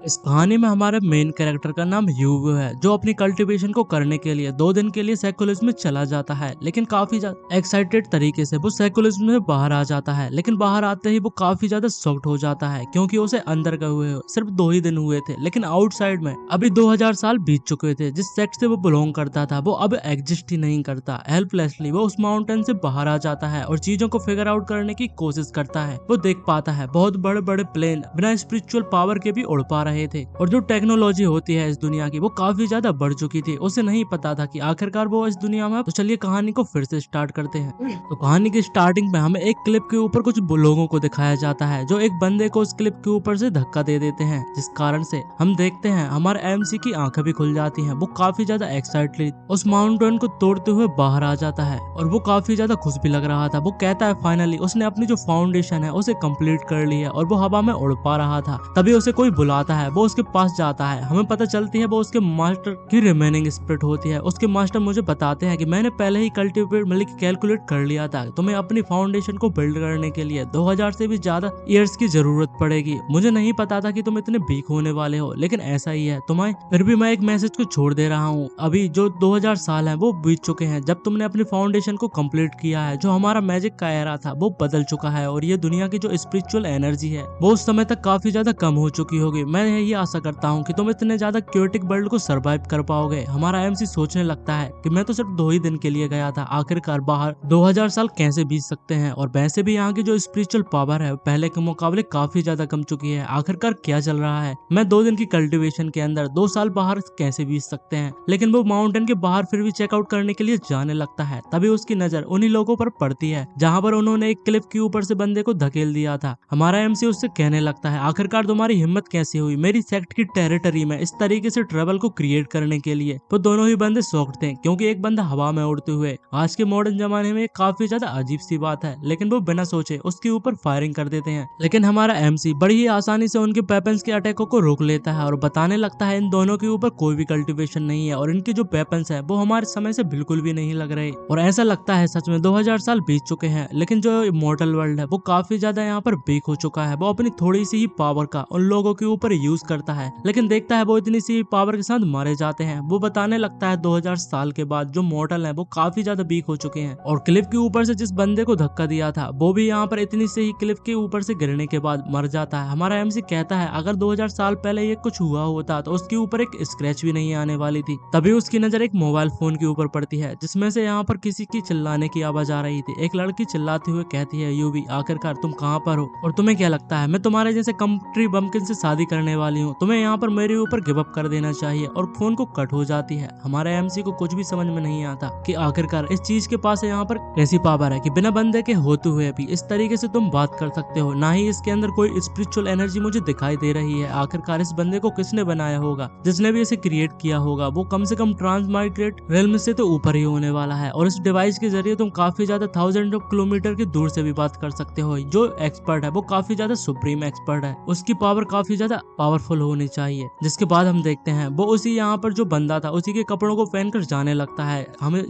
इस कहानी में हमारे मेन कैरेक्टर का नाम यूवो है, जो अपनी कल्टीवेशन को करने के लिए 2 दिन के लिए साइकोलॉजी में चला जाता है। लेकिन काफी ज्यादा एक्साइटेड तरीके से वो साइकोलॉजी में बाहर आ जाता है। लेकिन बाहर आते ही वो काफी ज्यादा शॉक्ड हो जाता है, क्योंकि उसे अंदर गए हुए सिर्फ 2 ही दिन हुए थे, लेकिन आउटसाइड में अभी 2000 साल बीत चुके थे। जिस सेक्ट से वो बिलोंग करता था वो अब एग्जिस्ट ही नहीं करता। हेल्पलेसली वो उस माउंटेन से बाहर आ जाता है और चीजों को फिगर आउट करने की कोशिश करता है। वो देख पाता है बहुत बड़े बड़े प्लेन बिना स्पिरिचुअल पावर के भी उड़ पा रहे थे, और जो टेक्नोलॉजी होती है इस दुनिया की वो काफी ज्यादा बढ़ चुकी थी। उसे नहीं पता था कि आखिरकार वो इस दुनिया में। तो चलिए कहानी को फिर से स्टार्ट करते हैं। तो कहानी की स्टार्टिंग में हमें एक क्लिप के ऊपर कुछ लोगों को दिखाया जाता है, जो एक बंदे को उस क्लिप के ऊपर से धक्का दे देते हैं, जिस कारण से हम देखते हैं हमारे एमसी की आंखें भी खुल जाती हैं। वो काफी ज्यादा एक्साइटेड उस माउंटेन को तोड़ते हुए बाहर आ जाता है, और वो काफी ज्यादा खुश भी लग रहा था। वो कहता है फाइनली उसने अपनी जो फाउंडेशन है उसे कंप्लीट कर ली है, और वो हवा में उड़ पा रहा था। तभी उसे कोई बुलाता है, वो उसके पास जाता है। हमें पता चलती है वो उसके मास्टर की रिमेनिंग स्पिरिट होती है। उसके मास्टर मुझे बताते हैं कि मैंने पहले ही कल्टीवेट मतलब कैलकुलेट कर लिया था, तुम्हें अपनी फाउंडेशन को बिल्ड करने के लिए 2000 से भी ज्यादा ईयर्स की जरूरत पड़ेगी। मुझे नहीं पता था कि तुम इतने वीक होने वाले हो, लेकिन ऐसा ही है तुम्हें। फिर भी मैं एक मैसेज को छोड़ दे रहा हूँ। अभी जो 2000 साल है वो बीत चुके हैं जब तुमने अपनी फाउंडेशन को कंप्लीट किया है। जो हमारा मैजिक का एरा था वो बदल चुका है, और ये दुनिया की जो स्पिरिचुअल एनर्जी है वो उस समय तक काफी ज्यादा कम हो चुकी होगी। मैं यही आशा करता हूँ कि तुम इतने ज्यादा क्योटिक वर्ल्ड को सरवाइव कर पाओगे। हमारा एमसी सोचने लगता है कि मैं तो सिर्फ 2 ही दिन के लिए गया था, आखिरकार बाहर 2000 साल कैसे बीत सकते हैं। और वैसे भी यहाँ की जो स्पिरिचुअल पावर है पहले के मुकाबले काफी ज्यादा कम चुकी है। आखिरकार क्या चल रहा है, मैं 2 दिन की कल्टीवेशन के अंदर 2 साल बाहर कैसे बीत सकते हैं। लेकिन वो माउंटेन के बाहर फिर भी चेकआउट करने के लिए जाने लगता है। तभी उसकी नजर उन्हीं लोगों पर पड़ती है जहाँ पर उन्होंने एक क्लिफ के ऊपर से बंदे को धकेल दिया था। हमारा एमसी उससे कहने लगता है आखिरकार तुम्हारी हिम्मत कैसे हुई मेरी सेक्ट की टेरिटरी में इस तरीके से ट्रबल को क्रिएट करने के लिए। वो दोनों ही बंदे शॉक्ड थे, क्योंकि एक बंदा हवा में उड़ते हुए आज के मॉडर्न जमाने में काफी ज्यादा अजीब सी बात है। लेकिन वो बिना सोचे उसके ऊपर फायरिंग कर देते हैं। लेकिन हमारा एमसी बड़ी ही आसानी से उनके वेपन्स के अटैकों को रोक लेता है, और बताने लगता है इन दोनों के ऊपर कोई भी कल्टीवेशन नहीं है, और इनके जो वेपन्स है वो हमारे समय से बिल्कुल भी नहीं लग रहे। और ऐसा लगता है सच में 2000 साल बीत चुके हैं। लेकिन जो इमॉर्टल वर्ल्ड है वो काफी ज्यादा यहाँ पर वीक हो चुका है। वो अपनी थोड़ी सी ही पावर का उन लोगों के ऊपर यूज करता है, लेकिन देखता है वो इतनी सी पावर के साथ मारे जाते हैं। वो बताने लगता है 2000 साल के बाद जो मॉर्टल है वो काफी ज्यादा वीक हो चुके हैं, और क्लिफ के ऊपर से जिस बंदे को धक्का दिया था वो भी यहाँ पर इतनी से ही क्लिफ के ऊपर से गिरने के बाद मर जाता है। हमारा एमसी कहता है अगर 2000 साल पहले ये कुछ हुआ होता तो उसके ऊपर एक स्क्रैच भी नहीं आने वाली थी। तभी उसकी नजर एक मोबाइल फोन के ऊपर पड़ती है, जिसमें से यहाँ पर किसी की चिल्लाने की आवाज आ रही थी। एक लड़की चिल्लाते हुए कहती है यूवी आखिरकार तुम कहाँ पर हो, और तुम्हें क्या लगता है मैं तुम्हारे जैसे कंट्री बम्किन से शादी करने वाली हूँ, तुम्हें यहाँ पर मेरे ऊपर गिव अप कर देना चाहिए। और फोन को कट हो जाती है। हमारे एमसी को कुछ भी समझ में नहीं आता कि आखिरकार इस चीज के पास यहाँ पर ऐसी पावर है कि बिना बंदे के होते हुए भी इस तरीके से तुम बात कर सकते हो। ना ही इसके अंदर कोई स्पिरिचुअल एनर्जी मुझे दिखाई दे रही है। आखिरकार इस बंदे को किसने बनाया होगा, जिसने भी इसे क्रिएट किया होगा वो कम से कम ट्रांसमाइग्रेट रेल्म से तो ऊपर ही होने वाला है। और इस डिवाइस के जरिए तुम काफी ज्यादा थाउजेंड ऑफ किलोमीटर की दूर से भी बात कर सकते हो। जो एक्सपर्ट है वो काफी ज्यादा सुप्रीम एक्सपर्ट है, उसकी पावर काफी ज्यादा पावरफुल होनी चाहिए। जिसके बाद हम देखते हैं वो उसी यहाँ पर जो बंदा था उसी के कपड़ों को पहनकर जाने लगता है। हमें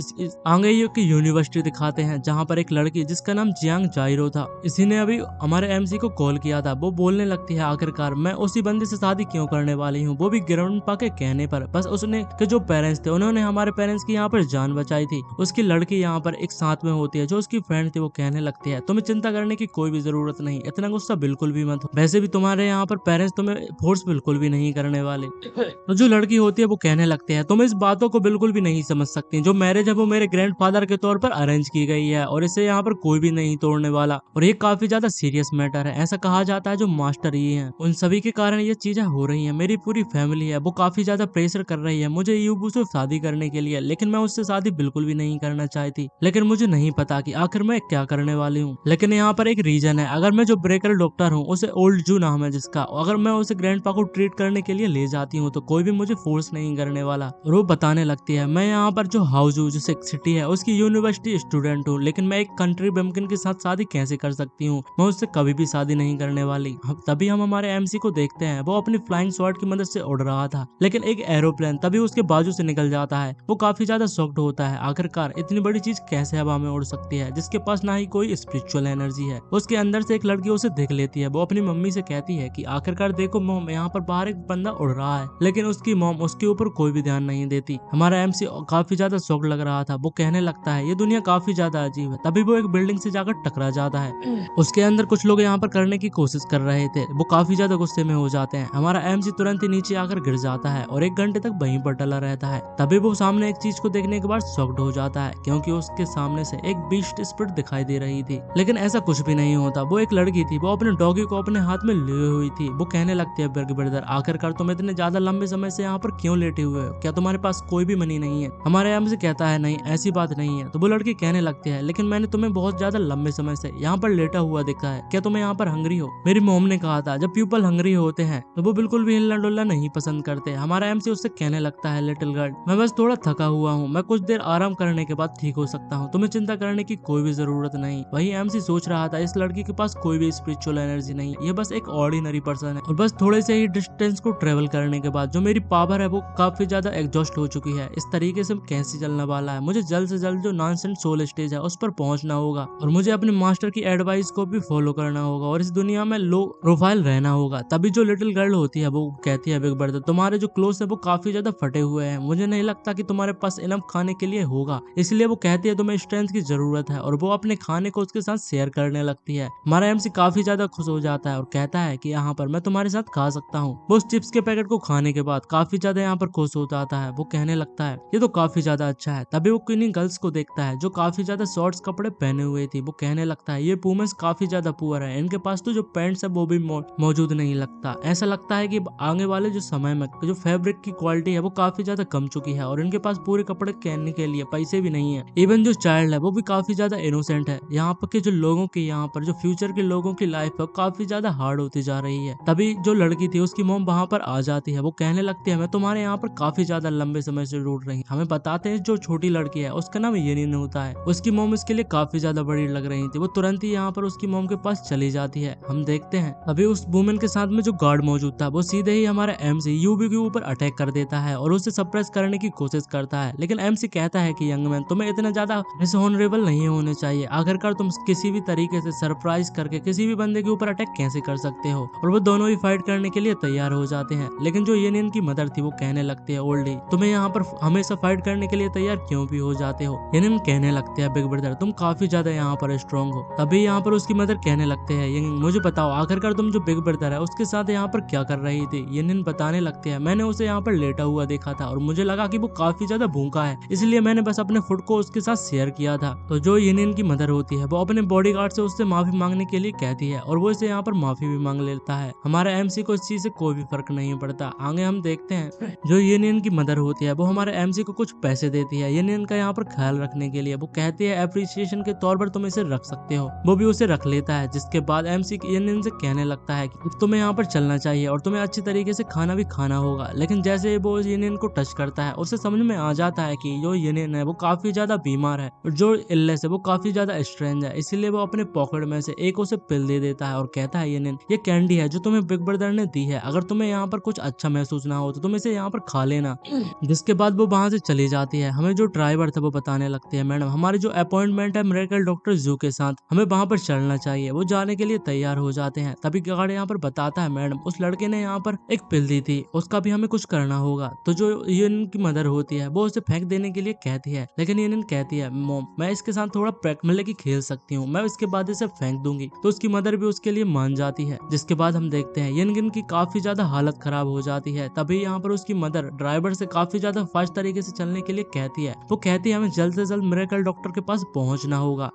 आंगे की यूनिवर्सिटी दिखाते हैं, जहाँ पर एक लड़की जिसका नाम जियांग जाइरो था, इसी ने अभी हमारे एमसी को कॉल किया था। वो बोलने लगती है आखिरकार मैं उसी बंदे से शादी क्यों करने वाली हूँ, वो भी ग्रैंडपा के कहने पर। बस उसने के जो पेरेंट्स थे उन्होंने हमारे पेरेंट्स की यहाँ पर जान बचाई थी। उसकी लड़की यहाँ पर एक साथ में होती है, जो उसकी फ्रेंड थी वो कहने लगती है तुम्हें चिंता करने की कोई भी जरूरत नहीं, इतना गुस्सा बिल्कुल भी मत हो, वैसे भी तुम्हारे यहाँ पर पेरेंट्स तुम्हें फोर्स बिल्कुल भी नहीं करने वाले। तो जो लड़की होती है वो कहने लगते हैं तुम इस बातों को बिल्कुल भी नहीं समझ सकती, जो मैरिज है वो मेरे ग्रैंडफादर के तौर पर अरेंज की गई है, और इसे यहाँ पर कोई भी नहीं तोड़ने वाला। और ये काफी ज्यादा सीरियस मैटर है। ऐसा कहा जाता है जो मास्टर ही है उन सभी के कारण ये चीजें हो रही है। मेरी पूरी फैमिली है वो काफी ज्यादा प्रेशर कर रही है मुझे यूबू से शादी करने के लिए, लेकिन मैं उससे शादी बिल्कुल भी नहीं करना चाहती। लेकिन मुझे नहीं पता कि आखिर मैं क्या करने वाली हूँ। लेकिन यहाँ पर एक रीजन है, अगर मैं जो ब्रेकर डॉक्टर हूँ उसे ओल्ड जू नाम है जिसका, अगर मैं उसे ग्रैंडपा को ट्रीट करने के लिए ले जाती हूँ तो कोई भी मुझे फोर्स नहीं करने वाला। और वो बताने लगती है मैं यहाँ पर जो हाउजू जो सिटी है उसकी यूनिवर्सिटी स्टूडेंट हूँ, लेकिन मैं एक कंट्री बम्किन के साथ शादी कैसे कर सकती हूँ, मैं उससे कभी भी शादी नहीं करने वाली। तभी हम हमारे एमसी को देखते हैं, वो अपनी फ्लाइंग स्वॉर्ड की मदद से उड़ रहा था, लेकिन एक एरोप्लेन तभी उसके बाजू से निकल जाता है। वो काफी ज्यादा शॉक्ड होता है, आखिरकार इतनी बड़ी चीज कैसे हवा में उड़ सकती है जिसके पास ना ही कोई स्पिरिचुअल एनर्जी है। उसके अंदर से एक लड़की उसे देख लेती है। वो अपनी मम्मी से कहती है कि आखिरकार देखो मॉम यहाँ पर बाहर एक बंदा उड़ रहा है, लेकिन उसकी मॉम उसके ऊपर कोई भी ध्यान नहीं देती। हमारा एमसी काफी ज्यादा शॉक लग रहा था। वो कहने लगता है ये दुनिया काफी ज्यादा अजीब है। तभी वो एक बिल्डिंग से जाकर टकरा जाता है। उसके अंदर कुछ लोग यहाँ पर करने की कोशिश कर रहे थे। वो काफी ज्यादा गुस्से में हो जाते हैं। हमारा एमसी तुरंत ही नीचे आकर गिर जाता है और 1 घंटे तक वहीं पर डला रहता है। तभी वो सामने एक चीज को देखने के बाद शॉक्ड हो जाता है, क्योंकि उसके सामने से एक बीस्ट स्पिरिट दिखाई दे रही थी। लेकिन ऐसा कुछ भी नहीं होता। वो एक लड़की थी। वो अपने डॉगी को अपने हाथ में लिए हुई थी। वो कहने लगती है बिग ब्रदर, आखिरकार तुम इतने ज्यादा लंबे समय से यहाँ पर क्यों लेटे हुए हो? क्या तुम्हारे पास कोई भी मनी नहीं है? हमारे एमसी कहता है नहीं, ऐसी बात नहीं है। तो वो लड़की कहने लगती है लेकिन मैंने तुम्हें बहुत ज्यादा लंबे समय से यहाँ पर लेटा हुआ देखा है। क्या तुम्हें यहाँ पर हंगरी हो? मेरी मॉम ने कहा था जब पीपल हंगरी होते हैं तो वो बिल्कुल भी हिलना डुलना नहीं पसंद करते। हमारा एमसी उससे कहने लगता है लिटिल गर्ल, मैं बस थोड़ा थका हुआ हूँ, मैं कुछ देर आराम करने के बाद ठीक हो सकता हूँ, तुम्हें चिंता करने की कोई भी जरूरत नहीं। वही एमसी सोच रहा था इस लड़की के पास कोई भी स्पिरिचुअल एनर्जी नहीं, ये बस एक ऑर्डिनरी पर्सन है और बस थोड़े से ही डिस्टेंस को ट्रेवल करने के बाद जो मेरी पावर है वो काफी ज्यादा एग्जॉस्ट हो चुकी है। इस तरीके से कैसे चलने वाला है? मुझे जल्द से जल्द जो नॉनसेंस सोल स्टेज है उस पर पहुंचना होगा और मुझे अपने मास्टर की एडवाइस को भी फॉलो करना होगा और इस दुनिया में लो प्रोफाइल रहना होगा। तभी जो लिटिल गर्ल होती है वो कहती है बिग ब्रदर, तुम्हारे जो क्लोथ है वो काफी ज्यादा फटे हुए हैं, मुझे नहीं लगता कि तुम्हारे पास इनफ खाने के लिए होगा, इसलिए वो कहती है तुम्हें स्ट्रेंथ की जरूरत है और वो अपने खाने को उसके साथ शेयर करने लगती है। हमारा एमसी काफी ज्यादा खुश हो जाता है और कहता है कि यहाँ पर मैं तुम्हारे साथ खा सकता हूँ। वो उस चिप्स के पैकेट को खाने के बाद काफी ज्यादा यहाँ पर खुश हो जाता है। वो कहने लगता है ये तो काफी ज्यादा अच्छा है। तभी वो किन्हीं गर्ल्स को देखता है जो काफी ज्यादा शॉर्ट्स कपड़े पहने हुए थी। वो कहने लगता है ये वुमेन्स काफी ज्यादा पुअर है, इनके पास तो जो पैंट्स है वो भी मौजूद नहीं लगता। ऐसा लगता है कि आगे वाले जो समय में जो फैब्रिक की क्वालिटी है वो काफी ज्यादा कम चुकी है और इनके पास पूरे कपड़े पहनने के लिए पैसे भी नहीं है। इवन जो चाइल्ड है वो भी काफी ज्यादा इनोसेंट है। यहाँ पर के जो लोगों की यहाँ पर जो फ्यूचर के लोगों की लाइफ है काफी ज्यादा हार्ड होती जा रही है। तभी जो लड़की थी उसकी मॉम वहाँ पर आ जाती है। वो कहने लगती है मैं तुम्हारे यहाँ पर काफी ज्यादा लंबे समय से ढूंढ रही। हमें बताते हैं जो छोटी लड़की है उसका नाम येनिन होता है। उसकी मॉम इसके लिए काफी ज्यादा बड़ी लग रही थी। वो तुरंत ही यहाँ पर उसकी मॉम के पास चली जाती है। हम देखते हैं अभी उस वुमेन के साथ में जो गार्ड मौजूद था वो सीधे ही हमारा एमसी यूबी के ऊपर अटैक कर देता है और उसे सप्रेस करने की कोशिश करता है। लेकिन एमसी कहता है कि यंग मैन तुम्हें इतना ज्यादा डिसऑनरेबल नहीं होने चाहिए। आखिरकार तुम किसी भी तरीके से सरप्राइज करके किसी भी बंदे के ऊपर अटैक कैसे कर सकते हो? और वो दोनों ही फाइट करने के लिए तैयार हो जाते हैं। लेकिन जो येनिन की मदर थी वो कहने लगती है ओल्डी, तुम्हें यहाँ पर हमेशा फाइट करने के लिए तैयार क्यों भी हो जाते हो? येनिन कहने लगते हैं बिग ब्रदर तुम काफी ज्यादा यहाँ पर स्ट्रॉन्ग हो। तभी यहाँ पर उसकी मदर कहने लगते हैं येनिन मुझे बताओ आखिरकार तुम जो बिग ब्रदर है उसके साथ यहाँ पर क्या कर रही थी? येनिन बताने लगते हैं मैंने उसे यहाँ पर लेटा हुआ देखा था और मुझे लगा कि वो काफी ज्यादा भूखा है, इसलिए मैंने बस अपने फूड को उसके साथ शेयर किया था। तो जो येनिन की मदर होती है वो अपने बॉडीगार्ड से उससे माफी मांगने के लिए कहती है और वो इसे यहाँ पर माफी भी मांग लेता है। हमारे एमसी को इस चीज से कोई भी फर्क नहीं पड़ता। आगे हम देखते हैं जो येनिन की मदर होती है वो हमारे एमसी को कुछ पैसे देती है येनिन का यहाँ पर ख्याल रखने के लिए। वो कहती है अप्रिसिएशन के तौर पर तुम इसे रख सकते हो। वो भी उसे रख लेता है, जिसके बाद एमसी येनिन से कहने लगता है कि तुम्हें यहाँ पर चलना चाहिए और तुम्हें अच्छी तरीके से खाना भी खाना होगा। लेकिन जैसे वो येनिन को टच करता है उसे समझ में आ जाता है कि जो येनिन है वो काफी ज्यादा बीमार है और जो इलनेस है वो काफी ज्यादा स्ट्रेंज है, इसीलिए वो अपने पॉकेट में से एक उसे पिल दे देता है और कहता है येनिन ये कैंडी है जो तुम्हें बिग ब्रदर ने दी है, अगर तुम्हें यहाँ पर कुछ अच्छा महसूस ना हो तो तुम इसे यहाँ पर खा लेना। जिसके बाद वो वहां से चली जाती है। हमें जो ड्राइवर थे वो बताने लगते हैं मैडम हमारी जो अपॉइंटमेंट है मिरेकल डॉक्टर जू के साथ, हमें वहां पर चलना चाहिए। वो जाने के लिए तैयार हो जाते हैं। तभी गार्ड यहाँ पर बताता है मैडम उस लड़के ने यहाँ पर एक पिल दी थी, उसका भी हमें कुछ करना होगा। तो जो येनिन की मदर होती है वो उसे फेंक देने के लिए कहती है, लेकिन येनिन कहती है मॉम मैं इसके साथ थोड़ा मतलब की खेल सकती हूँ, मैं इसके बाद इसे फेंक दूंगी। तो उसकी मदर भी उसके लिए मान जाती है। जिसके बाद हम देखते हैं येनिन की काफी ज्यादा हालत खराब हो जाती है। तभी यहाँ पर उसकी मदर ड्राइवर से काफी ज्यादा फास्ट तरीके से चलने के लिए कहती है। वो कहती है हमें जल्द से जल्द मिरेकल डॉक्टर के पास पहुंचना होगा।